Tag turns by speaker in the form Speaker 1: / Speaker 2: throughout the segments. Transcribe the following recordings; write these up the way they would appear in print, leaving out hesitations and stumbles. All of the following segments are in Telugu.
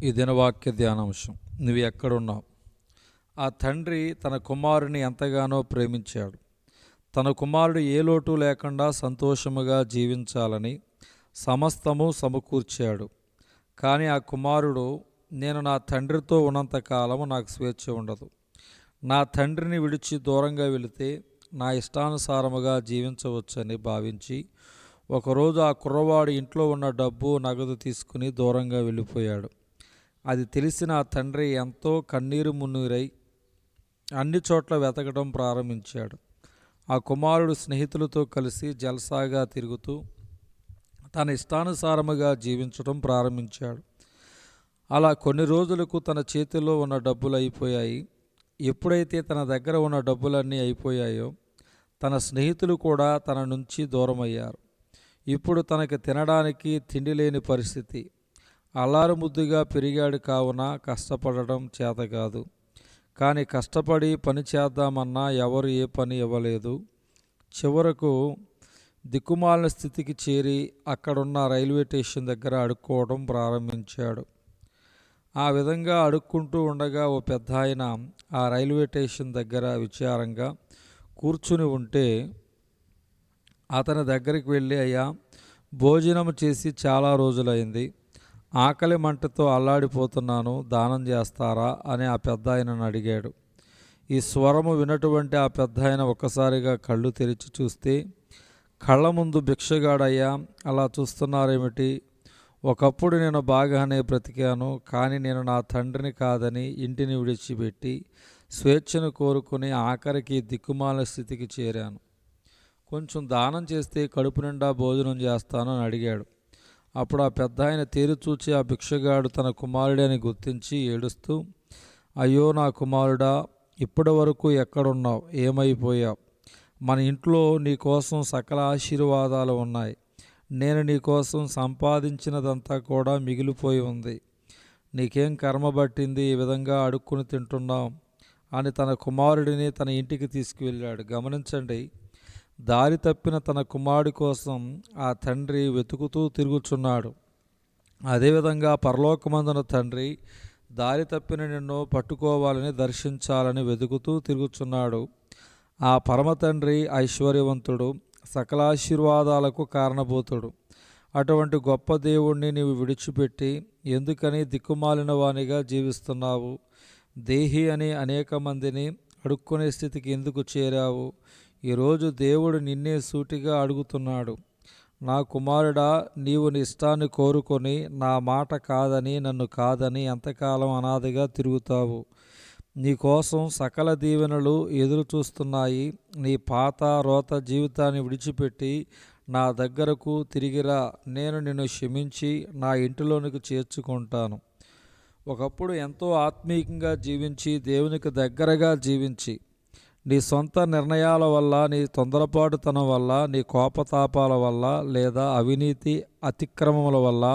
Speaker 1: ఈ దినవాక్య ధ్యానాంశం. నువ్వు ఎక్కడున్నావు? ఆ తండ్రి తన కుమారుని ఎంతగానో ప్రేమించాడు. తన కుమారుడు ఏ లోటు లేకుండా సంతోషముగా జీవించాలని సమస్తము సమకూర్చాడు. కానీ ఆ కుమారుడు, నేను నా తండ్రితో ఉన్నంతకాలము నాకు స్వేచ్ఛ ఉండదు, నా తండ్రిని విడిచి దూరంగా వెళితే నా ఇష్టానుసారముగా జీవించవచ్చని భావించి ఒకరోజు ఆ కుర్రవాడు ఇంట్లో ఉన్న డబ్బు నగదు తీసుకుని దూరంగా వెళ్ళిపోయాడు. అది తెలిసిన ఆ తండ్రి ఎంతో కన్నీరు మున్నీరై అన్ని చోట్ల వెతకడం ప్రారంభించాడు. ఆ కుమారుడు స్నేహితులతో కలిసి జల్సాగా తిరుగుతూ తన ఇష్టానుసారముగా జీవించడం ప్రారంభించాడు. అలా కొన్ని రోజులకు తన చేతిలో ఉన్న డబ్బులు అయిపోయాయి. ఎప్పుడైతే తన దగ్గర ఉన్న డబ్బులన్నీ అయిపోయాయో తన స్నేహితులు కూడా తన నుంచి దూరమయ్యారు. ఇప్పుడు తనకి తినడానికి తిండి లేని పరిస్థితి. అల్లారుముద్దుగా పెరిగాడు కావున కష్టపడడం చేత కాదు. కానీ కష్టపడి పని చేద్దామన్నా ఎవరు ఏ పని ఇవ్వలేదు. చివరకు దిక్కుమాలిన స్థితికి చేరి అక్కడున్న రైల్వే స్టేషన్ దగ్గర అడుక్కోవడం ప్రారంభించాడు. ఆ విధంగా అడుక్కుంటూ ఉండగా ఓ పెద్ద ఆయన ఆ రైల్వే స్టేషన్ దగ్గర విచారంగా కూర్చుని ఉంటే అతని దగ్గరికి వెళ్ళి, అయ్యా, భోజనం చేసి చాలా రోజులైంది, ఆకలి మంటతో అల్లాడిపోతున్నాను, దానం చేస్తారా అని ఆ పెద్ద ఆయనను అడిగాడు. ఈ స్వరము వినటువంటి ఆ పెద్ద ఆయన ఒక్కసారిగా కళ్ళు తెరిచి చూస్తే, కళ్ళ ముందు భిక్షగాడయ్యా, అలా చూస్తున్నారేమిటి? ఒకప్పుడు నేను బాగానే బ్రతికాను, కానీ నేను నా తండ్రిని కాదని ఇంటిని విడిచిపెట్టి స్వేచ్ఛను కోరుకుని ఆఖరికి దిక్కుమాల స్థితికి చేరాను. కొంచెం దానం చేస్తే కడుపు నిండా భోజనం చేస్తాను అని అడిగాడు. అప్పుడు ఆ పెద్ద ఆయన తేరిచూచి ఆ భిక్షగాడు తన కుమారుడని గుర్తించి ఏడుస్తూ, అయ్యో నా కుమారుడా, ఇప్పటి వరకు ఎక్కడున్నావు? ఏమైపోయావు? మన ఇంట్లో నీకోసం సకల ఆశీర్వాదాలు ఉన్నాయి. నేను నీకోసం సంపాదించినదంతా కూడా మిగిలిపోయి ఉంది. నీకేం కర్మ పట్టింది ఈ విధంగా అడుక్కుని తింటున్నావు అని తన కుమారుడిని తన ఇంటికి తీసుకువెళ్ళాడు. గమనించండి, దారి తప్పిన తన కుమారుడి కోసం ఆ తండ్రి వెతుకుతూ తిరుగుచున్నాడు. అదేవిధంగా పరలోకమందున తండ్రి దారి తప్పిన నిన్ను పట్టుకోవాలని, దర్శించాలని వెతుకుతూ తిరుగుచున్నాడు. ఆ పరమ తండ్రి ఐశ్వర్యవంతుడు, సకలాశీర్వాదాలకు కారణభూతుడు. అటువంటి గొప్ప దేవుణ్ణి నీవు విడిచిపెట్టి ఎందుకని దిక్కుమాలిన వానిగా జీవిస్తున్నావు? దేహి అని అనేక మందిని అడుక్కునే స్థితికి ఎందుకు చేరావు? ఈరోజు దేవుడు నిన్నే సూటిగా అడుగుతున్నాడు. నా కుమారుడా, నీవు నీ ఇష్టాన్ని కోరుకొని నా మాట కాదని, నన్ను కాదని ఎంతకాలం అనాథగా తిరుగుతావు? నీకోసం సకల దీవెనలు ఎదురు చూస్తున్నాయి. నీ పాత రోత జీవితాన్ని విడిచిపెట్టి నా దగ్గరకు తిరిగిరా. నేను నిన్ను క్షమించి నా ఇంటిలోనికి చేర్చుకుంటాను. ఒకప్పుడు ఎంతో ఆత్మీయంగా జీవించి దేవునికి దగ్గరగా జీవించి నీ సొంత నిర్ణయాల వల్ల, నీ తొందరపాటుతనం వల్ల, నీ కోపతాపాల వల్ల లేదా అవినీతి అతిక్రమముల వల్ల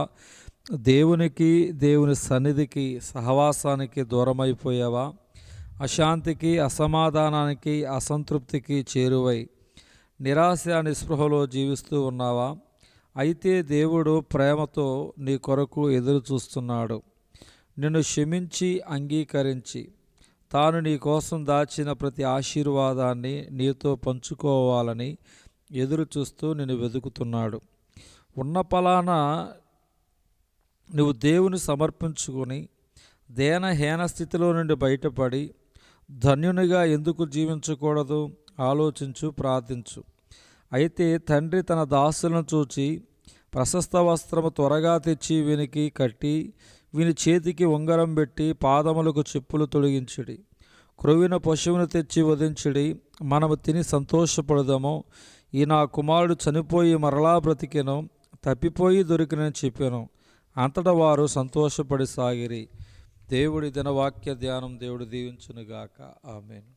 Speaker 1: దేవునికి, దేవుని సన్నిధికి, సహవాసానికి దూరమైపోయావా? అశాంతికి, అసమాధానానికి, అసంతృప్తికి చేరువై నిరాశ నిస్పృహలో జీవిస్తూ ఉన్నావా? అయితే దేవుడు ప్రేమతో నీ కొరకు ఎదురు చూస్తున్నాడు. నిన్ను క్షమించి అంగీకరించి తాను నీ కోసం దాచిన ప్రతి ఆశీర్వాదాన్ని నీతో పంచుకోవాలని ఎదురు చూస్తూ నిన్ను వెతుకుతున్నాడు. ఉన్న పలానా నువ్వు దేవుని సమర్పించుకొని దేనహీన స్థితిలో నుండి బయటపడి ధన్యునిగా ఎందుకు జీవించకూడదు? ఆలోచించు, ప్రార్థించు. అయితే తండ్రి తన దాసులను చూచి ప్రశస్త వస్త్రము త్వరగా తెచ్చి వీనికి కట్టి వీని చేతికి ఉంగరం పెట్టి పాదములకు చెప్పులు తొడిగించుడి. క్రొవ్విన పశువును తెచ్చి వధించుడి, మనము తిని సంతోషపడదాము. ఈ నా కుమారుడు చనిపోయి మరలా బ్రతికెను, తప్పిపోయి దొరికినని చెప్పాను. అంతటా వారు సంతోషపడి సాగిరి. దేవుడి దినవాక్య ధ్యానం దేవుడు దీవించునుగాక. ఆమేన్.